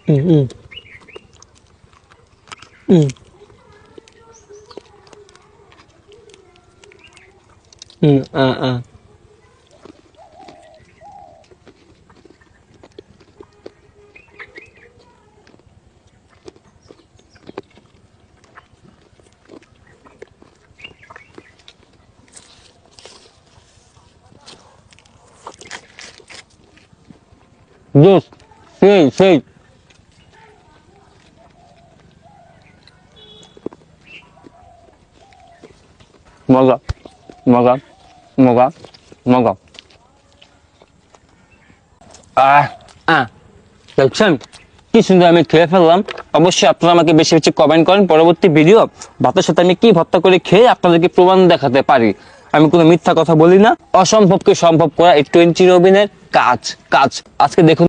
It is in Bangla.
음, 음, 아, 아. জোস, সেই সেই মজা মজা মজা মজা। আহ আহ দেখছেন কি সুন্দর আমি খেয়ে ফেললাম। অবশ্যই আপনারা আমাকে বেশি বেশি কমেন্ট করেন, পরবর্তী ভিডিও ভাতের সাথে আমি কি ভর্তা করে খেয়ে আপনাদেরকে প্রমাণ দেখাতে পারি। আমি কোনো মিথ্যা কথা বলি না। অসম্ভবকে সম্ভব করা এই 20 রবিনের কাজ কাজ। আজকে দেখুন